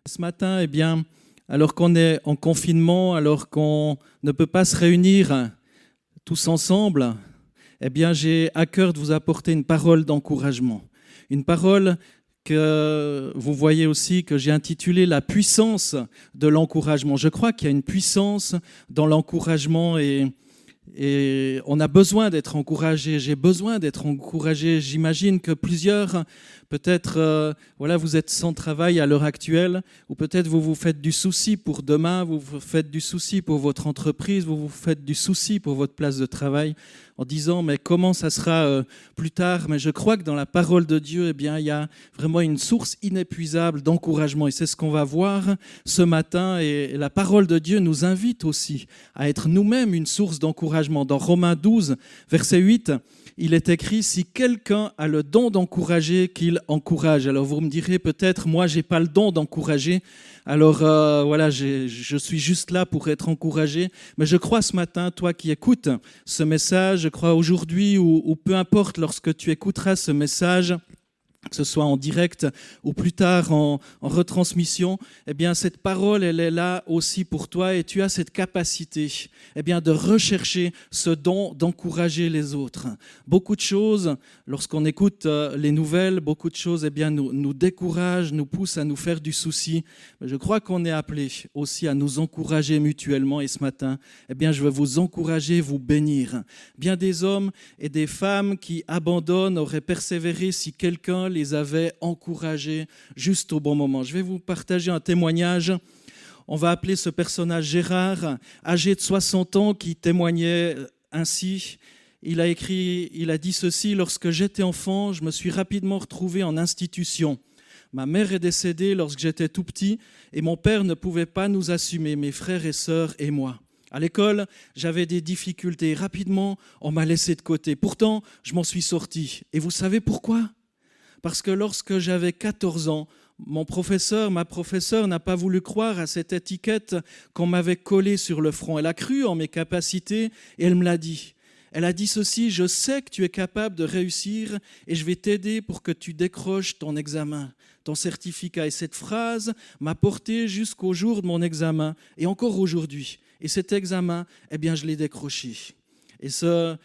Ce matin, alors qu'on est en confinement, alors qu'on ne peut pas se réunir tous ensemble, j'ai à cœur de vous apporter une parole d'encouragement. Une parole que vous voyez aussi, que j'ai intitulée « La puissance de l'encouragement ». Je crois qu'il y a une puissance dans l'encouragement et on a besoin d'être encouragé. J'ai besoin d'être encouragé. J'imagine que plusieurs, peut-être, vous êtes sans travail à l'heure actuelle, ou peut-être vous vous faites du souci pour demain, vous vous faites du souci pour votre entreprise, vous vous faites du souci pour votre place de travail, en disant mais comment ça sera plus tard. Mais je crois que dans la parole de Dieu, il y a vraiment une source inépuisable d'encouragement. Et c'est ce qu'on va voir ce matin. Et la parole de Dieu nous invite aussi à être nous-mêmes une source d'encouragement. Dans Romains 12, verset 8, il est écrit « Si quelqu'un a le don d'encourager, qu'il encourage ». Alors vous me direz peut-être, moi, j'ai pas le don d'encourager. Alors je suis juste là pour être encouragé. Mais je crois ce matin, toi qui écoutes ce message, je crois aujourd'hui ou peu importe lorsque tu écouteras ce message, que ce soit en direct ou plus tard en retransmission, cette parole, elle est là aussi pour toi et tu as cette capacité de rechercher ce don d'encourager les autres. Beaucoup de choses, lorsqu'on écoute les nouvelles, beaucoup de choses nous découragent, nous poussent à nous faire du souci. Mais je crois qu'on est appelé aussi à nous encourager mutuellement et ce matin, je veux vous encourager, vous bénir. Bien des hommes et des femmes qui abandonnent auraient persévéré si quelqu'un les avait encouragés juste au bon moment. Je vais vous partager un témoignage. On va appeler ce personnage Gérard, âgé de 60 ans, qui témoignait ainsi. Il a dit ceci: « Lorsque j'étais enfant, je me suis rapidement retrouvé en institution. Ma mère est décédée lorsque j'étais tout petit et mon père ne pouvait pas nous assumer, mes frères et sœurs et moi. À l'école, j'avais des difficultés. Rapidement, on m'a laissé de côté. Pourtant, je m'en suis sorti. Et vous savez pourquoi ? Parce que lorsque j'avais 14 ans, ma professeure n'a pas voulu croire à cette étiquette qu'on m'avait collée sur le front. Elle a cru en mes capacités et elle me l'a dit. Elle a dit ceci: « Je sais que tu es capable de réussir et je vais t'aider pour que tu décroches ton examen, ton certificat. » Et cette phrase m'a porté jusqu'au jour de mon examen et encore aujourd'hui. Et cet examen, je l'ai décroché. Et ce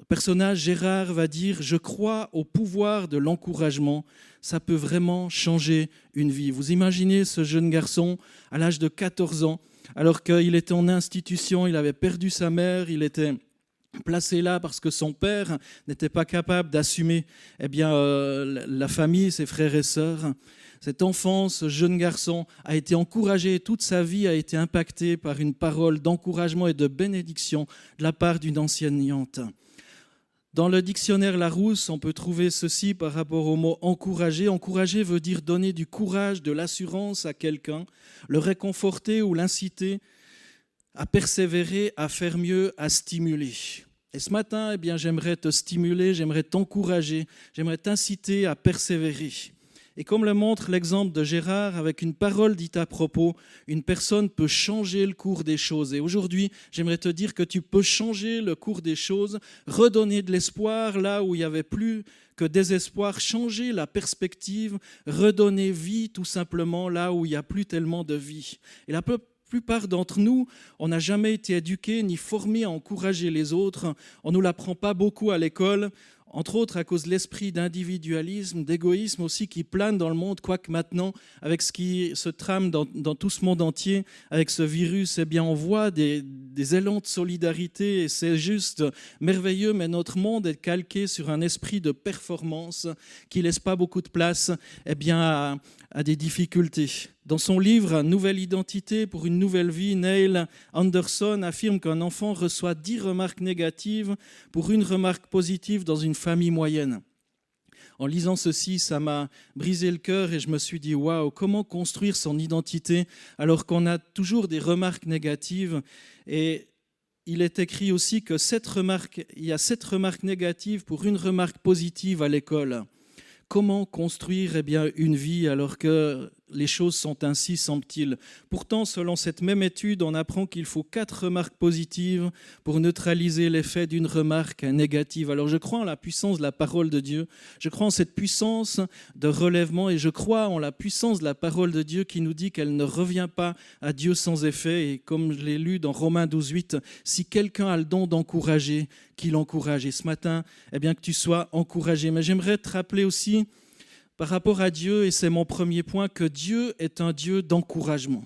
personnage, Gérard, va dire « Je crois au pouvoir de l'encouragement. Ça peut vraiment changer une vie. » Vous imaginez ce jeune garçon à l'âge de 14 ans, alors qu'il était en institution, il avait perdu sa mère, il était placé là parce que son père n'était pas capable d'assumer la famille, ses frères et sœurs. Cet enfant, ce jeune garçon, a été encouragé, toute sa vie a été impactée par une parole d'encouragement et de bénédiction de la part d'une enseignante. Dans le dictionnaire Larousse, on peut trouver ceci par rapport au mot « encourager ». Encourager veut dire donner du courage, de l'assurance à quelqu'un, le réconforter ou l'inciter à persévérer, à faire mieux, à stimuler. Et ce matin, j'aimerais te stimuler, j'aimerais t'encourager, j'aimerais t'inciter à persévérer. Et comme le montre l'exemple de Gérard, avec une parole dite à propos, une personne peut changer le cours des choses. Et aujourd'hui, j'aimerais te dire que tu peux changer le cours des choses, redonner de l'espoir là où il n'y avait plus que désespoir, changer la perspective, redonner vie tout simplement là où il n'y a plus tellement de vie. Et la plupart d'entre nous, on n'a jamais été éduqués ni formés à encourager les autres. On ne nous l'apprend pas beaucoup à l'école. Entre autres à cause de l'esprit d'individualisme, d'égoïsme aussi qui plane dans le monde, quoique maintenant, avec ce qui se trame dans tout ce monde entier, avec ce virus, on voit des élans de solidarité et c'est juste merveilleux, mais notre monde est calqué sur un esprit de performance qui ne laisse pas beaucoup de place à des difficultés. Dans son livre « Nouvelle identité pour une nouvelle vie », Neil Anderson affirme qu'un enfant reçoit 10 remarques négatives pour une remarque positive dans une famille moyenne. En lisant ceci, ça m'a brisé le cœur et je me suis dit « Waouh, comment construire son identité alors qu'on a toujours des remarques négatives ?» Et il est écrit aussi qu'il y a 7 remarques négatives pour une remarque positive à l'école. Comment construire une vie alors que les choses sont ainsi, semble-t-il. Pourtant, selon cette même étude, on apprend qu'il faut 4 remarques positives pour neutraliser l'effet d'une remarque négative. Alors je crois en la puissance de la parole de Dieu, je crois en cette puissance de relèvement et je crois en la puissance de la parole de Dieu qui nous dit qu'elle ne revient pas à Dieu sans effet. Et comme je l'ai lu dans Romains 12:8, si quelqu'un a le don d'encourager, qu'il encourage. Et ce matin, que tu sois encouragé. Mais j'aimerais te rappeler aussi, par rapport à Dieu, et c'est mon premier point, que Dieu est un Dieu d'encouragement.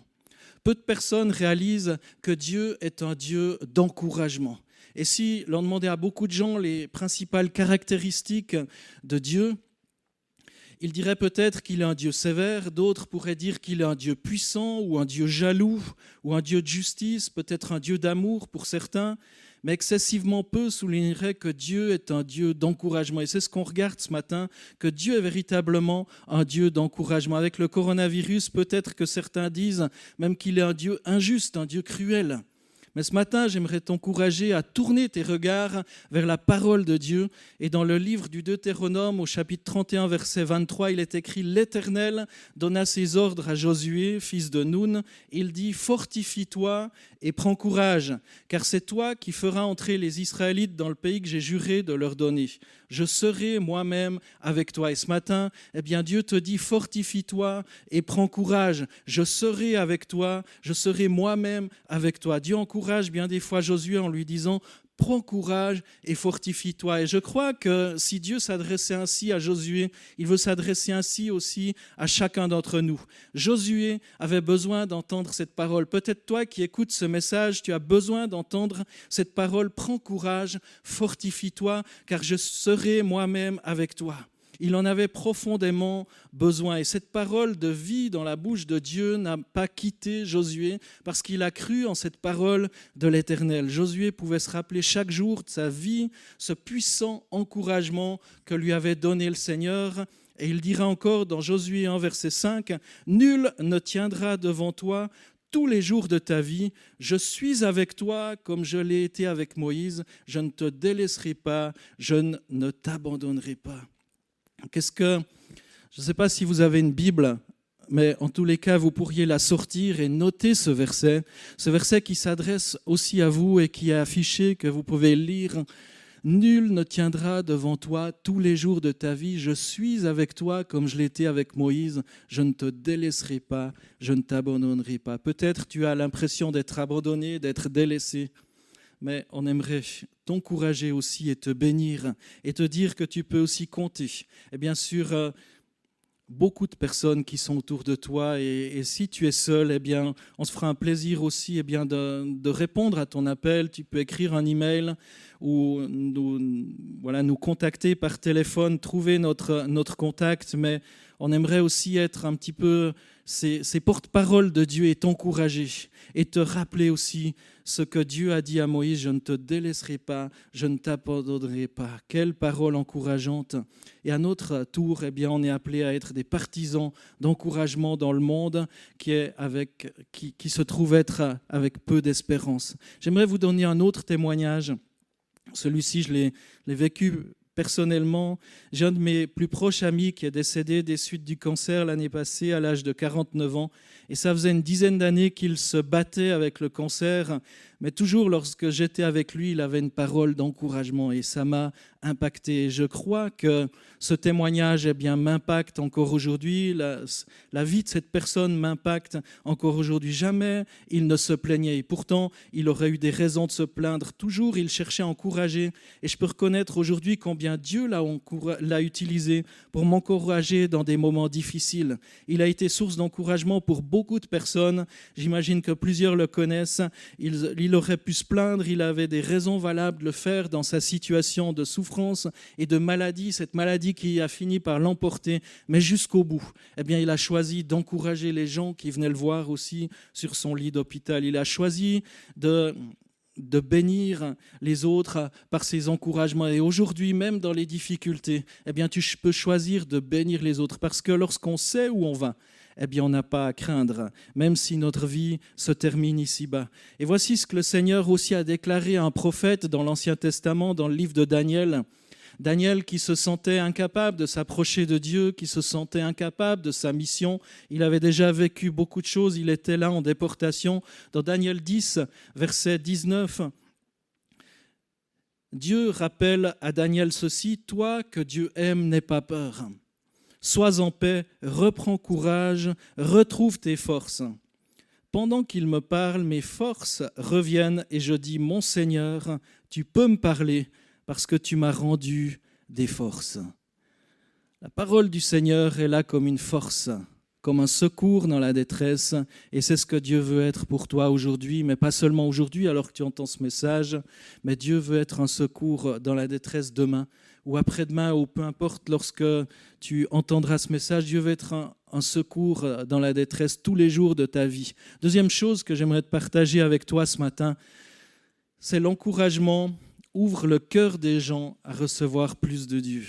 Peu de personnes réalisent que Dieu est un Dieu d'encouragement. Et si l'on demandait à beaucoup de gens les principales caractéristiques de Dieu, ils diraient peut-être qu'il est un Dieu sévère, d'autres pourraient dire qu'il est un Dieu puissant ou un Dieu jaloux ou un Dieu de justice, peut-être un Dieu d'amour pour certains, mais excessivement peu souligneraient que Dieu est un Dieu d'encouragement. Et c'est ce qu'on regarde ce matin, que Dieu est véritablement un Dieu d'encouragement. Avec le coronavirus, peut-être que certains disent même qu'il est un Dieu injuste, un Dieu cruel. Mais ce matin, j'aimerais t'encourager à tourner tes regards vers la parole de Dieu. Et dans le livre du Deutéronome, au chapitre 31, verset 23, il est écrit « L'Éternel donna ses ordres à Josué, fils de Nun. Il dit « Fortifie-toi et prends courage, car c'est toi qui feras entrer les Israélites dans le pays que j'ai juré de leur donner. Je serai moi-même avec toi. » Et ce matin, Dieu te dit « Fortifie-toi et prends courage. Je serai avec toi, je serai moi-même avec toi. » Dieu encourage bien des fois Josué en lui disant « Prends courage et fortifie-toi ». Et je crois que si Dieu s'adressait ainsi à Josué, il veut s'adresser ainsi aussi à chacun d'entre nous. Josué avait besoin d'entendre cette parole. Peut-être toi qui écoutes ce message, tu as besoin d'entendre cette parole « Prends courage, fortifie-toi, car je serai moi-même avec toi ». Il en avait profondément besoin. Et cette parole de vie dans la bouche de Dieu n'a pas quitté Josué parce qu'il a cru en cette parole de l'Éternel. Josué pouvait se rappeler chaque jour de sa vie ce puissant encouragement que lui avait donné le Seigneur. Et il dira encore dans Josué 1, verset 5, « Nul ne tiendra devant toi tous les jours de ta vie. Je suis avec toi comme je l'ai été avec Moïse. Je ne te délaisserai pas, je ne t'abandonnerai pas. » Je ne sais pas si vous avez une Bible, mais en tous les cas, vous pourriez la sortir et noter ce verset qui s'adresse aussi à vous et qui est affiché, que vous pouvez lire. « Nul ne tiendra devant toi tous les jours de ta vie. Je suis avec toi comme je l'étais avec Moïse. Je ne te délaisserai pas, je ne t'abandonnerai pas. » Peut-être tu as l'impression d'être abandonné, d'être délaissé. Mais on aimerait t'encourager aussi et te bénir et te dire que tu peux aussi compter. Et bien sûr, beaucoup de personnes qui sont autour de toi. Et si tu es seul, on se fera un plaisir aussi de répondre à ton appel. Tu peux écrire un email ou nous contacter par téléphone, trouver notre contact. Mais on aimerait aussi être un petit peu ces porte-parole de Dieu et t'encourager et te rappeler aussi ce que Dieu a dit à Moïse, « Je ne te délaisserai pas, je ne t'abandonnerai pas. » Quelle parole encourageante. Et à notre tour, on est appelé à être des partisans d'encouragement dans le monde qui se trouve être avec peu d'espérance. J'aimerais vous donner un autre témoignage. Celui-ci, je l'ai vécu personnellement. J'ai un de mes plus proches amis qui est décédé des suites du cancer l'année passée à l'âge de 49 ans. Et ça faisait une dizaine d'années qu'il se battait avec le cancer. Mais toujours lorsque j'étais avec lui, il avait une parole d'encouragement et ça m'a impacté. Et je crois que ce témoignage m'impacte encore aujourd'hui. La vie de cette personne m'impacte encore aujourd'hui. Jamais il ne se plaignait. Et pourtant, il aurait eu des raisons de se plaindre. Toujours, il cherchait à encourager. Et je peux reconnaître aujourd'hui combien Dieu l'a utilisé pour m'encourager dans des moments difficiles. Il a été source d'encouragement pour beaucoup de personnes. J'imagine que plusieurs le connaissent. Il aurait pu se plaindre, il avait des raisons valables de le faire dans sa situation de souffrance et de maladie, cette maladie qui a fini par l'emporter, mais jusqu'au bout. Il a choisi d'encourager les gens qui venaient le voir aussi sur son lit d'hôpital. Il a choisi de bénir les autres par ses encouragements. Et aujourd'hui, même dans les difficultés, tu peux choisir de bénir les autres parce que lorsqu'on sait où on va, on n'a pas à craindre, même si notre vie se termine ici-bas. Et voici ce que le Seigneur aussi a déclaré à un prophète dans l'Ancien Testament, dans le livre de Daniel. Daniel qui se sentait incapable de s'approcher de Dieu, qui se sentait incapable de sa mission. Il avait déjà vécu beaucoup de choses, il était là en déportation. Dans Daniel 10, verset 19, Dieu rappelle à Daniel ceci, « Toi que Dieu aime, n'aie pas peur. Sois en paix, reprends courage, retrouve tes forces. » Pendant qu'il me parle, mes forces reviennent et je dis, « Mon Seigneur, tu peux me parler parce que tu m'as rendu des forces. » La parole du Seigneur est là comme une force, comme un secours dans la détresse. Et c'est ce que Dieu veut être pour toi aujourd'hui, mais pas seulement aujourd'hui alors que tu entends ce message, mais Dieu veut être un secours dans la détresse demain ou après-demain, ou peu importe, lorsque tu entendras ce message, Dieu veut être un secours dans la détresse tous les jours de ta vie. Deuxième chose que j'aimerais te partager avec toi ce matin, c'est l'encouragement. Ouvre le cœur des gens à recevoir plus de Dieu.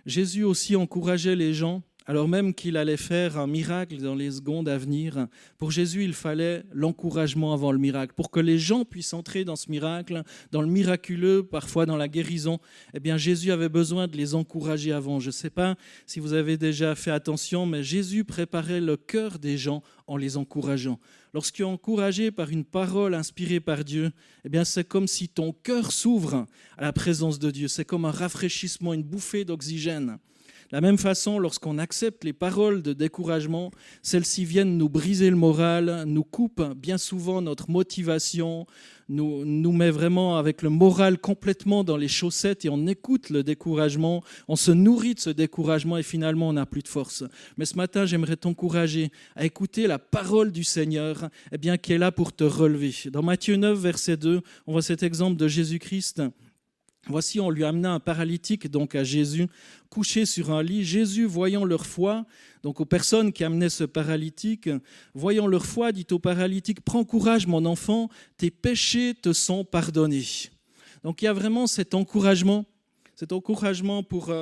Jésus aussi encourageait les gens, alors même qu'il allait faire un miracle dans les secondes à venir. Pour Jésus, il fallait l'encouragement avant le miracle. Pour que les gens puissent entrer dans ce miracle, dans le miraculeux, parfois dans la guérison, eh bien Jésus avait besoin de les encourager avant. Je ne sais pas si vous avez déjà fait attention, mais Jésus préparait le cœur des gens en les encourageant. Lorsqu'il est encouragé par une parole inspirée par Dieu, eh bien c'est comme si ton cœur s'ouvre à la présence de Dieu. C'est comme un rafraîchissement, une bouffée d'oxygène. De la même façon, lorsqu'on accepte les paroles de découragement, celles-ci viennent nous briser le moral, nous coupent bien souvent notre motivation, nous met vraiment avec le moral complètement dans les chaussettes et on écoute le découragement, on se nourrit de ce découragement et finalement on n'a plus de force. Mais ce matin, j'aimerais t'encourager à écouter la parole du Seigneur, eh bien, qui est là pour te relever. Dans Matthieu 9, verset 2, on voit cet exemple de Jésus-Christ. Voici, on lui amena un paralytique donc à Jésus, couché sur un lit. Jésus, voyant leur foi, donc aux personnes qui amenaient ce paralytique, voyant leur foi, dit au paralytique, « Prends courage, mon enfant, tes péchés te sont pardonnés. » Donc il y a vraiment cet encouragement pour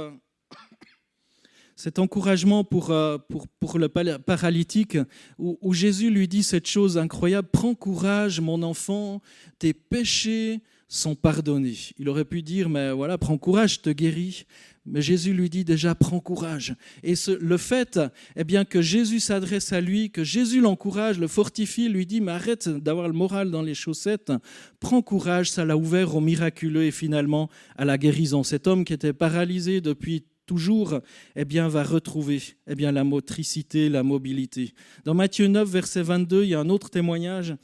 le paralytique, où Jésus lui dit cette chose incroyable, « Prends courage, mon enfant, tes péchés sont pardonnés. » Il aurait pu dire, mais voilà, prends courage, je te guéris. Mais Jésus lui dit déjà, prends courage. Et le fait eh bien, que Jésus s'adresse à lui, que Jésus l'encourage, le fortifie, lui dit, mais arrête d'avoir le moral dans les chaussettes, prends courage, ça l'a ouvert au miraculeux et finalement à la guérison. Cet homme qui était paralysé depuis toujours, eh bien, va retrouver eh bien, la motricité, la mobilité. Dans Matthieu 9, verset 22, il y a un autre témoignage.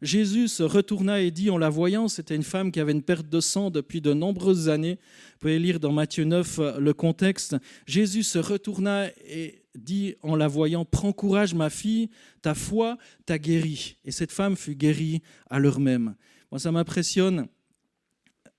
Jésus se retourna et dit, en la voyant, c'était une femme qui avait une perte de sang depuis de nombreuses années. Vous pouvez lire dans Matthieu 9 le contexte. Jésus se retourna et dit, en la voyant, « Prends courage, ma fille, ta foi t'a guérie. » Et cette femme fut guérie à l'heure même. Moi, ça m'impressionne.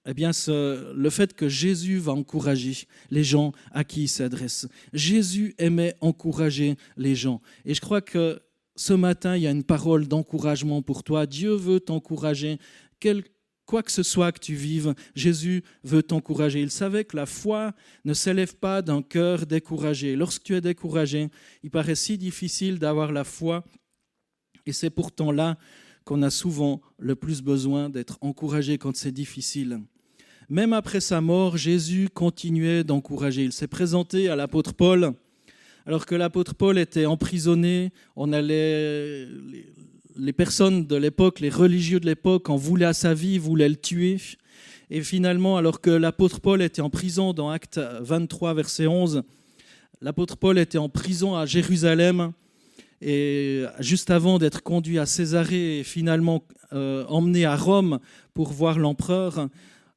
Eh bien, le fait que Jésus va encourager les gens à qui il s'adresse. Jésus aimait encourager les gens. Et je crois que ce matin, il y a une parole d'encouragement pour toi. Dieu veut t'encourager. Quoi que ce soit que tu vives, Jésus veut t'encourager. Il savait que la foi ne s'élève pas d'un cœur découragé. Lorsque tu es découragé, il paraît si difficile d'avoir la foi. Et c'est pourtant là qu'on a souvent le plus besoin d'être encouragé quand c'est difficile. Même après sa mort, Jésus continuait d'encourager. Il s'est présenté à l'apôtre Paul. Alors que l'apôtre Paul était emprisonné, les personnes de l'époque, les religieux de l'époque en voulaient à sa vie, voulaient le tuer. Et finalement, alors que l'apôtre Paul était en prison, dans Actes 23, verset 11, l'apôtre Paul était en prison à Jérusalem, et juste avant d'être conduit à Césarée et finalement emmené à Rome pour voir l'empereur,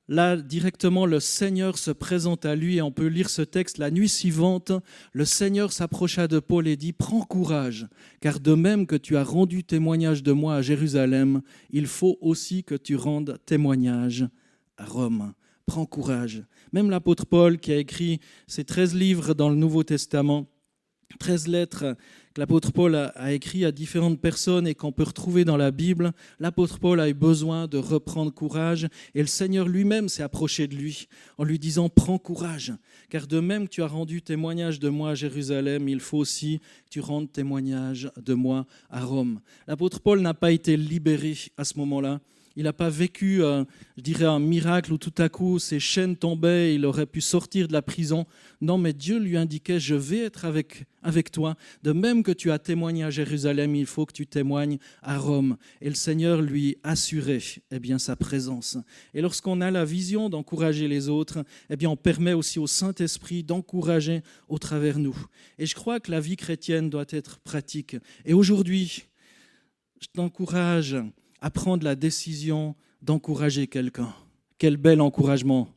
là, directement, le Seigneur se présente à lui et on peut lire ce texte. La nuit suivante, le Seigneur s'approcha de Paul et dit « Prends courage, car de même que tu as rendu témoignage de moi à Jérusalem, il faut aussi que tu rendes témoignage à Rome. » Prends courage. Même l'apôtre Paul qui a écrit ses 13 livres dans le Nouveau Testament, 13 lettres que l'apôtre Paul a écrit à différentes personnes et qu'on peut retrouver dans la Bible, l'apôtre Paul a eu besoin de reprendre courage et le Seigneur lui-même s'est approché de lui en lui disant « Prends courage, car de même que tu as rendu témoignage de moi à Jérusalem, il faut aussi que tu rendes témoignage de moi à Rome. » L'apôtre Paul n'a pas été libéré à ce moment-là. Il n'a pas vécu, je dirais, un miracle où tout à coup ses chaînes tombaient et il aurait pu sortir de la prison. Non, mais Dieu lui indiquait, je vais être avec toi. De même que tu as témoigné à Jérusalem, il faut que tu témoignes à Rome. Et le Seigneur lui assurait sa présence. Et lorsqu'on a la vision d'encourager les autres, on permet aussi au Saint-Esprit d'encourager au travers nous. Et je crois que la vie chrétienne doit être pratique. Et aujourd'hui, je t'encourage à prendre la décision d'encourager quelqu'un. Quel bel encouragement.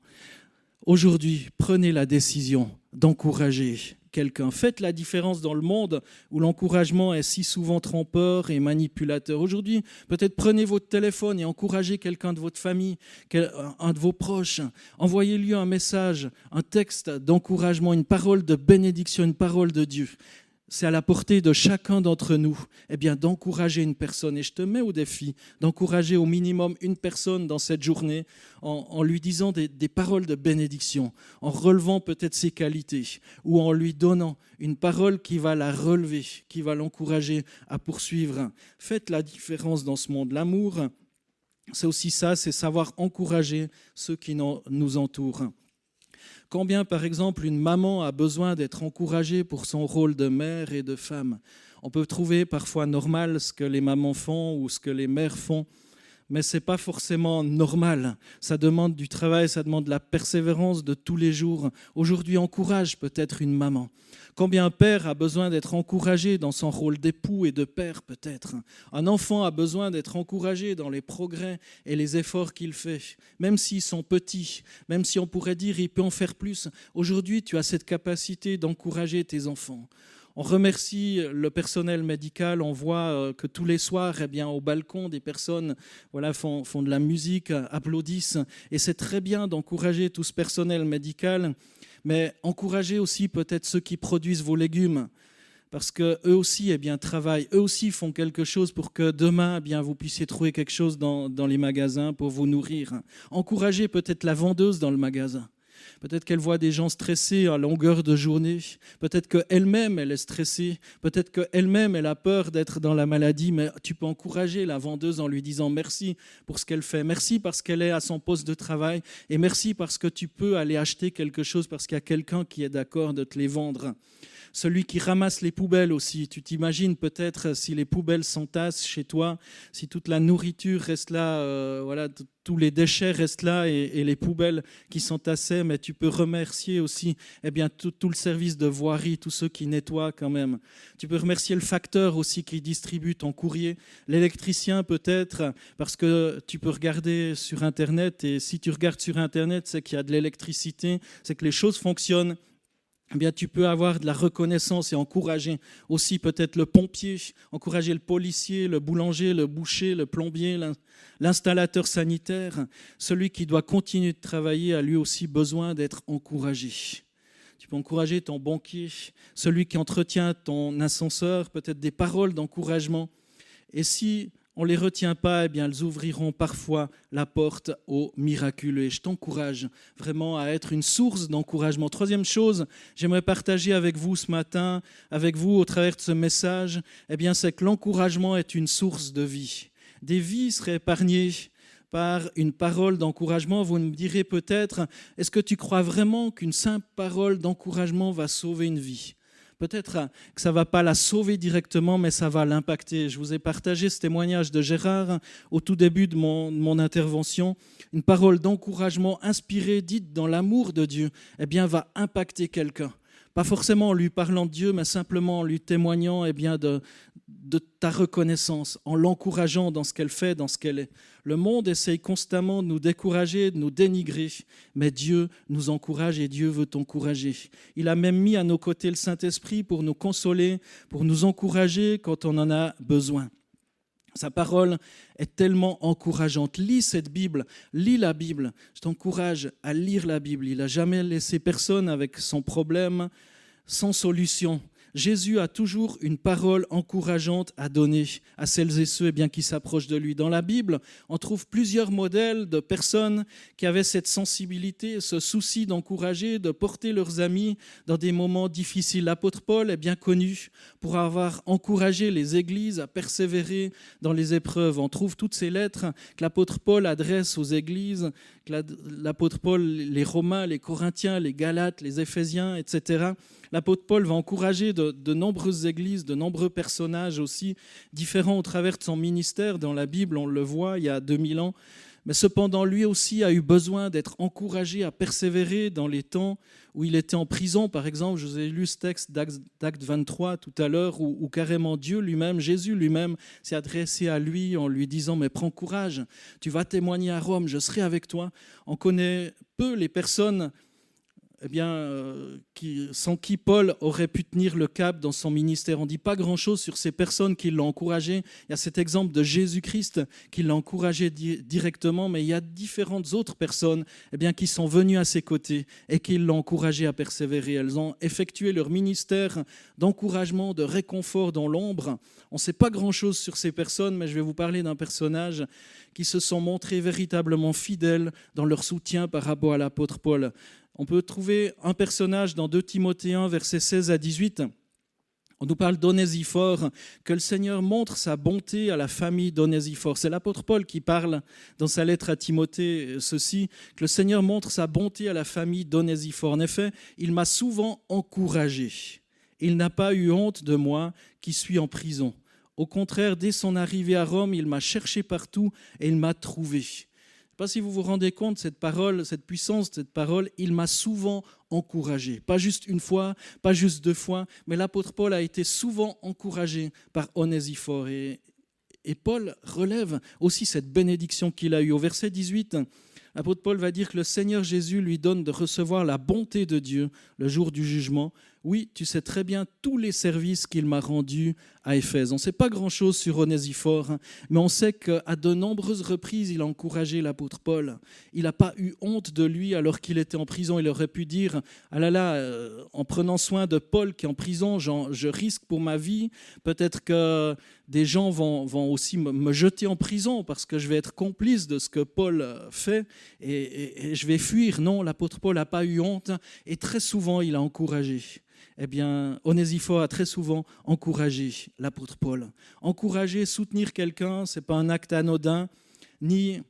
Aujourd'hui, prenez la décision d'encourager quelqu'un. Faites la différence dans le monde où l'encouragement est si souvent trompeur et manipulateur. Aujourd'hui, peut-être prenez votre téléphone et encouragez quelqu'un de votre famille, un de vos proches. Envoyez-lui un message, un texte d'encouragement, une parole de bénédiction, une parole de Dieu. C'est à la portée de chacun d'entre nous d'encourager une personne. Et je te mets au défi d'encourager au minimum une personne dans cette journée en lui disant des paroles de bénédiction, en relevant peut-être ses qualités ou en lui donnant une parole qui va la relever, qui va l'encourager à poursuivre. Faites la différence dans ce monde. L'amour, c'est aussi ça, c'est savoir encourager ceux qui nous entourent. Combien, par exemple, une maman a besoin d'être encouragée pour son rôle de mère et de femme. On peut trouver parfois normal ce que les mamans font ou ce que les mères font, mais ce n'est pas forcément normal. Ça demande du travail, ça demande de la persévérance de tous les jours. Aujourd'hui, encourage peut-être une maman. Combien un père a besoin d'être encouragé dans son rôle d'époux et de père peut-être. Un enfant a besoin d'être encouragé dans les progrès et les efforts qu'il fait, même s'ils sont petits, même si on pourrait dire il peut en faire plus. Aujourd'hui, tu as cette capacité d'encourager tes enfants. On remercie le personnel médical, on voit que tous les soirs, au balcon, des personnes font de la musique, applaudissent. Et c'est très bien d'encourager tout ce personnel médical, mais encouragez aussi peut-être ceux qui produisent vos légumes, parce qu'eux aussi travaillent, eux aussi font quelque chose pour que demain vous puissiez trouver quelque chose dans les magasins pour vous nourrir. Encouragez peut-être la vendeuse dans le magasin. Peut-être qu'elle voit des gens stressés à longueur de journée. Peut-être qu'elle-même, elle est stressée. Peut-être qu'elle-même, elle a peur d'être dans la maladie. Mais tu peux encourager la vendeuse en lui disant merci pour ce qu'elle fait. Merci parce qu'elle est à son poste de travail. Et merci parce que tu peux aller acheter quelque chose parce qu'il y a quelqu'un qui est d'accord de te les vendre. Celui qui ramasse les poubelles aussi. Tu t'imagines peut-être si les poubelles s'entassent chez toi, si toute la nourriture reste là, tous les déchets restent là et les poubelles qui s'entassaient, mais tu peux remercier aussi tout le service de voirie, tous ceux qui nettoient quand même. Tu peux remercier le facteur aussi qui distribue ton courrier, l'électricien peut-être, parce que tu peux regarder sur Internet et si tu regardes sur Internet, c'est qu'il y a de l'électricité, c'est que les choses fonctionnent. Tu peux avoir de la reconnaissance et encourager aussi peut-être le pompier, encourager le policier, le boulanger, le boucher, le plombier, l'installateur sanitaire. Celui qui doit continuer de travailler a lui aussi besoin d'être encouragé. Tu peux encourager ton banquier, celui qui entretient ton ascenseur, peut-être des paroles d'encouragement. Et si on ne les retient pas, elles ouvriront parfois la porte au miraculeux. Et je t'encourage vraiment à être une source d'encouragement. Troisième chose, j'aimerais partager avec vous ce matin, avec vous au travers de ce message, c'est que l'encouragement est une source de vie. Des vies seraient épargnées par une parole d'encouragement. Vous me direz peut-être, est-ce que tu crois vraiment qu'une simple parole d'encouragement va sauver une vie ? Peut-être que ça ne va pas la sauver directement, mais ça va l'impacter. Je vous ai partagé ce témoignage de Gérard au tout début de mon intervention. Une parole d'encouragement inspirée, dite dans l'amour de Dieu, va impacter quelqu'un. Pas forcément en lui parlant de Dieu, mais simplement en lui témoignant de ta reconnaissance, en l'encourageant dans ce qu'elle fait, dans ce qu'elle est. Le monde essaye constamment de nous décourager, de nous dénigrer, mais Dieu nous encourage et Dieu veut t'encourager. Il a même mis à nos côtés le Saint-Esprit pour nous consoler, pour nous encourager quand on en a besoin. Sa parole est tellement encourageante. Lis cette Bible, lis la Bible. Je t'encourage à lire la Bible. Il n'a jamais laissé personne avec son problème sans solution. Jésus a toujours une parole encourageante à donner à celles et ceux qui s'approchent de lui. Dans la Bible, on trouve plusieurs modèles de personnes qui avaient cette sensibilité, ce souci d'encourager, de porter leurs amis dans des moments difficiles. L'apôtre Paul est bien connu pour avoir encouragé les églises à persévérer dans les épreuves. On trouve toutes ces lettres que l'apôtre Paul adresse aux églises, que l'apôtre Paul, les Romains, les Corinthiens, les Galates, les Éphésiens, etc. L'apôtre Paul va encourager de nombreuses églises, de nombreux personnages aussi différents au travers de son ministère. Dans la Bible, on le voit, il y a 2000 ans. Mais cependant, lui aussi a eu besoin d'être encouragé à persévérer dans les temps où il était en prison. Par exemple, je vous ai lu ce texte d'Acte 23 tout à l'heure, où carrément Dieu lui-même, Jésus lui-même, s'est adressé à lui en lui disant « Mais prends courage, tu vas témoigner à Rome, je serai avec toi ». On connaît peu les personnes sans qui Paul aurait pu tenir le cap dans son ministère. On ne dit pas grand-chose sur ces personnes qui l'ont encouragé. Il y a cet exemple de Jésus-Christ qui l'a encouragé directement, mais il y a différentes autres personnes qui sont venues à ses côtés et qui l'ont encouragé à persévérer. Elles ont effectué leur ministère d'encouragement, de réconfort dans l'ombre. On ne sait pas grand-chose sur ces personnes, mais je vais vous parler d'un personnage qui se sont montrés véritablement fidèles dans leur soutien par rapport à l'apôtre Paul. On peut trouver un personnage dans 2 Timothée 1, versets 16 à 18. On nous parle d'Onésiphore, que le Seigneur montre sa bonté à la famille d'Onésiphore. C'est l'apôtre Paul qui parle dans sa lettre à Timothée ceci, que le Seigneur montre sa bonté à la famille d'Onésiphore. En effet, il m'a souvent encouragé. Il n'a pas eu honte de moi qui suis en prison. Au contraire, dès son arrivée à Rome, il m'a cherché partout et il m'a trouvé. Je ne sais pas si vous vous rendez compte, cette parole, cette puissance de cette parole, il m'a souvent encouragé. Pas juste une fois, pas juste 2 fois, mais l'apôtre Paul a été souvent encouragé par Onésiphore. Et Paul relève aussi cette bénédiction qu'il a eue. Au verset 18, l'apôtre Paul va dire que le Seigneur Jésus lui donne de recevoir la bonté de Dieu le jour du jugement. Oui, tu sais très bien tous les services qu'il m'a rendus à Éphèse. On ne sait pas grand-chose sur Onésiphore, mais on sait qu'à de nombreuses reprises, il a encouragé l'apôtre Paul. Il n'a pas eu honte de lui alors qu'il était en prison. Il aurait pu dire « Ah là là, en prenant soin de Paul qui est en prison, je risque pour ma vie. Peut-être que des gens vont aussi me jeter en prison parce que je vais être complice de ce que Paul fait et je vais fuir. » Non, l'apôtre Paul n'a pas eu honte et très souvent, il a encouragé. Onésiphore a très souvent encouragé l'apôtre Paul. Encourager, soutenir quelqu'un, ce n'est pas un acte anodin, ni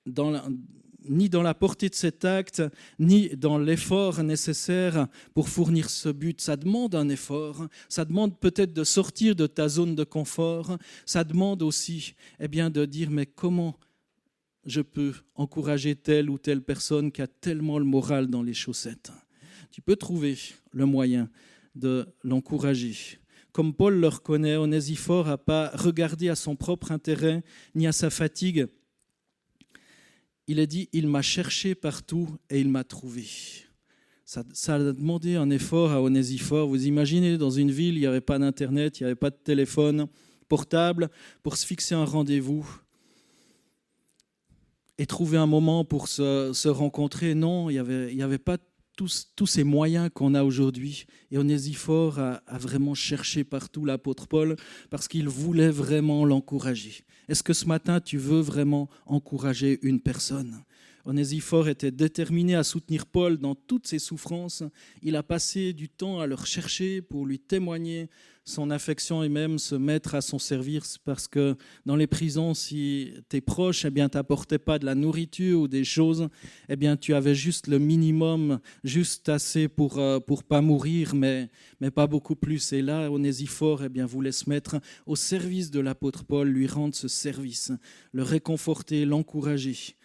dans la portée de cet acte, ni dans l'effort nécessaire pour fournir ce but. Ça demande un effort, ça demande peut-être de sortir de ta zone de confort, ça demande aussi de dire mais comment je peux encourager telle ou telle personne qui a tellement le moral dans les chaussettes. Tu peux trouver le moyen de l'encourager. Comme Paul le reconnaît, Onésiphore n'a pas regardé à son propre intérêt ni à sa fatigue. Il a dit « Il m'a cherché partout et il m'a trouvé ». Ça a demandé un effort à Onésiphore. Vous imaginez, dans une ville, il n'y avait pas d'internet, il n'y avait pas de téléphone portable pour se fixer un rendez-vous et trouver un moment pour se rencontrer. Non, il n'y avait pas tous ces moyens qu'on a aujourd'hui. Et Onésiphore a vraiment cherché partout l'apôtre Paul parce qu'il voulait vraiment l'encourager. Est-ce que ce matin, tu veux vraiment encourager une personne ? Onésiphore était déterminé à soutenir Paul dans toutes ses souffrances. Il a passé du temps à le rechercher pour lui témoigner son affection et même se mettre à son service parce que dans les prisons, si tes proches t'apportaient pas de la nourriture ou des choses, tu avais juste le minimum, juste assez pour pas mourir, mais pas beaucoup plus. Et là, Onésiphore voulait se mettre au service de l'apôtre Paul, lui rendre ce service, le réconforter, l'encourager.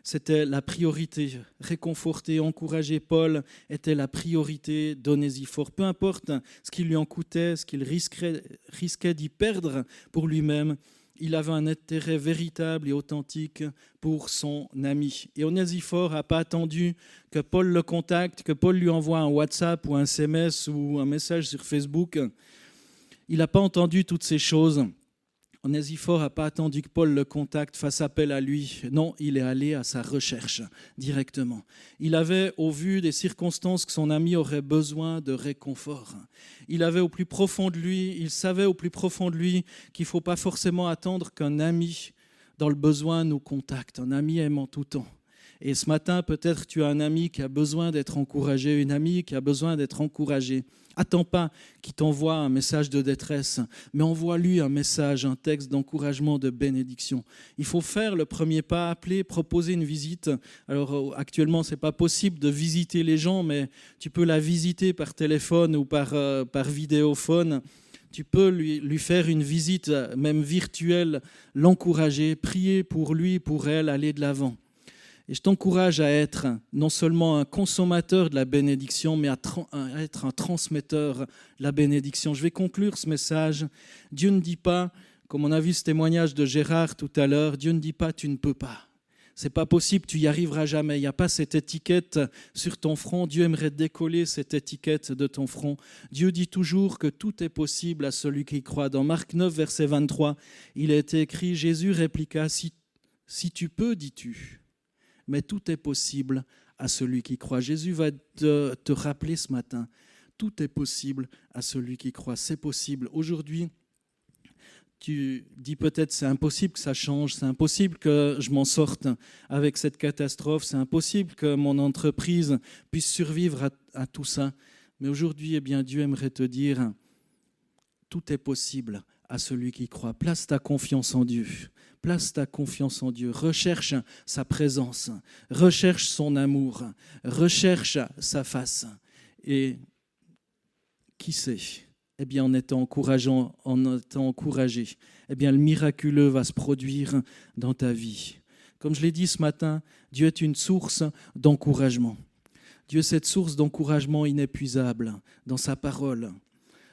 C'était la priorité. Réconforter, encourager Paul était la priorité d'Onésiphore. Peu importe ce qui lui en coûtait, ce qu'il risquait d'y perdre pour lui-même, il avait un intérêt véritable et authentique pour son ami. Et Onésiphore n'a pas attendu que Paul le contacte, que Paul lui envoie un WhatsApp ou un SMS ou un message sur Facebook. Il n'a pas entendu toutes ces choses. Onésphore n'a pas attendu que Paul le contacte, fasse appel à lui. Non, il est allé à sa recherche directement. Il avait, au vu des circonstances, que son ami aurait besoin de réconfort. Il avait au plus profond de lui, il savait au plus profond de lui qu'il ne faut pas forcément attendre qu'un ami dans le besoin nous contacte. Un ami aime en tout temps. Et ce matin, peut-être tu as un ami qui a besoin d'être encouragé, une amie qui a besoin d'être encouragée. Attends pas qu'il t'envoie un message de détresse, mais envoie-lui un message, un texte d'encouragement, de bénédiction. Il faut faire le premier pas, appeler, proposer une visite. Alors actuellement, ce n'est pas possible de visiter les gens, mais tu peux la visiter par téléphone ou par vidéophone. Tu peux lui faire une visite, même virtuelle, l'encourager, prier pour lui, pour elle, aller de l'avant. Et je t'encourage à être non seulement un consommateur de la bénédiction, mais à être un transmetteur de la bénédiction. Je vais conclure ce message. Dieu ne dit pas, comme on a vu ce témoignage de Gérard tout à l'heure, Dieu ne dit pas « tu ne peux pas ». C'est pas possible, tu y arriveras jamais. Il n'y a pas cette étiquette sur ton front. Dieu aimerait décoller cette étiquette de ton front. Dieu dit toujours que tout est possible à celui qui croit. Dans Marc 9, verset 23, il a été écrit, Jésus répliqua, si tu peux, dis-tu. Mais tout est possible à celui qui croit. Jésus va te rappeler ce matin, tout est possible à celui qui croit. C'est possible. Aujourd'hui, tu dis peut-être c'est impossible que ça change, c'est impossible que je m'en sorte avec cette catastrophe, c'est impossible que mon entreprise puisse survivre à tout ça. Mais aujourd'hui, eh bien, Dieu aimerait te dire, tout est possible à celui qui croit. Place ta confiance en Dieu. Place ta confiance en Dieu. Recherche sa présence. Recherche son amour. Recherche sa face. Et qui sait, eh bien, en étant encouragé, eh bien, le miraculeux va se produire dans ta vie. Comme je l'ai dit ce matin, Dieu est une source d'encouragement. Dieu est cette source d'encouragement inépuisable dans sa parole.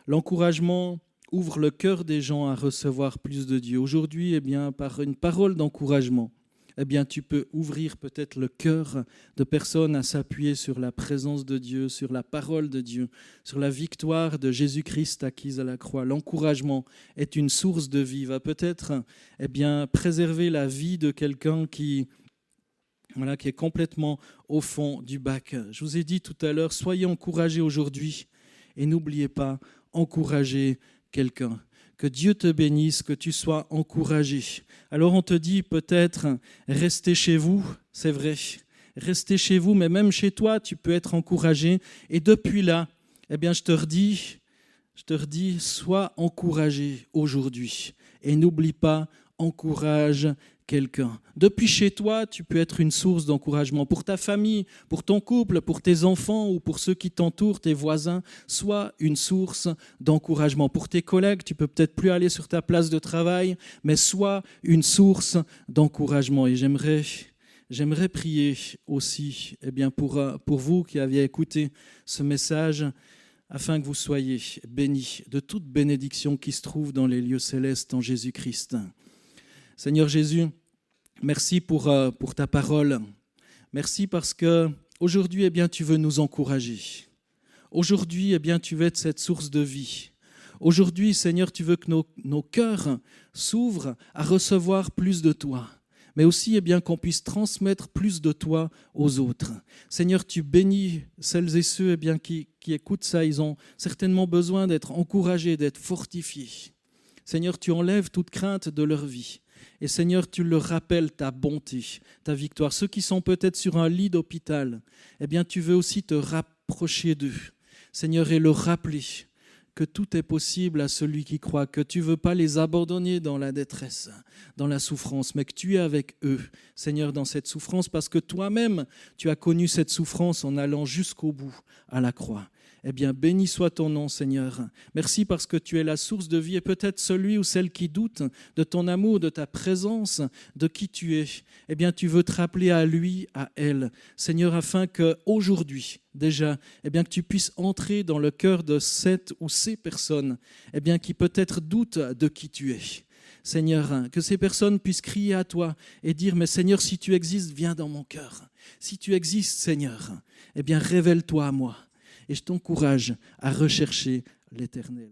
L'encouragement ouvre le cœur des gens à recevoir plus de Dieu. Aujourd'hui, eh bien, par une parole d'encouragement, eh bien, tu peux ouvrir peut-être le cœur de personnes à s'appuyer sur la présence de Dieu, sur la parole de Dieu, sur la victoire de Jésus-Christ acquise à la croix. L'encouragement est une source de vie, va peut-être eh bien, préserver la vie de quelqu'un qui est complètement au fond du bac. Je vous ai dit tout à l'heure, soyez encouragés aujourd'hui et n'oubliez pas, encouragez quelqu'un. Que Dieu te bénisse, que tu sois encouragé. Alors on te dit peut-être, restez chez vous, c'est vrai, restez chez vous, mais même chez toi, tu peux être encouragé. Et depuis là, eh bien je te redis, sois encouragé aujourd'hui. Et n'oublie pas, encourage quelqu'un. Depuis chez toi, tu peux être une source d'encouragement pour ta famille, pour ton couple, pour tes enfants ou pour ceux qui t'entourent, tes voisins. Sois une source d'encouragement. Pour tes collègues, tu peux peut-être plus aller sur ta place de travail, mais sois une source d'encouragement. Et j'aimerais prier aussi eh bien, pour vous qui aviez écouté ce message, afin que vous soyez bénis de toute bénédiction qui se trouve dans les lieux célestes en Jésus-Christ. Seigneur Jésus, merci pour ta parole. Merci parce qu'aujourd'hui, eh bien, tu veux nous encourager. Aujourd'hui, eh bien, tu veux être cette source de vie. Aujourd'hui, Seigneur, tu veux que nos cœurs s'ouvrent à recevoir plus de toi, mais aussi eh bien, qu'on puisse transmettre plus de toi aux autres. Seigneur, tu bénis celles et ceux eh bien, qui écoutent ça. Ils ont certainement besoin d'être encouragés, d'être fortifiés. Seigneur, tu enlèves toute crainte de leur vie. Et Seigneur, tu leur rappelles ta bonté, ta victoire. Ceux qui sont peut-être sur un lit d'hôpital, eh bien, tu veux aussi te rapprocher d'eux, Seigneur, et leur rappeler que tout est possible à celui qui croit, que tu ne veux pas les abandonner dans la détresse, dans la souffrance, mais que tu es avec eux, Seigneur, dans cette souffrance, parce que toi-même, tu as connu cette souffrance en allant jusqu'au bout à la croix. Eh bien, béni soit ton nom, Seigneur. Merci parce que tu es la source de vie et peut-être celui ou celle qui doute de ton amour, de ta présence, de qui tu es. Eh bien, tu veux te rappeler à lui, à elle, Seigneur, afin qu'aujourd'hui, déjà, eh bien, que tu puisses entrer dans le cœur de cette ou ces personnes, eh bien, qui peut-être doutent de qui tu es. Seigneur, que ces personnes puissent crier à toi et dire, mais Seigneur, si tu existes, viens dans mon cœur. Si tu existes, Seigneur, eh bien, révèle-toi à moi. Et je t'encourage à rechercher l'Éternel.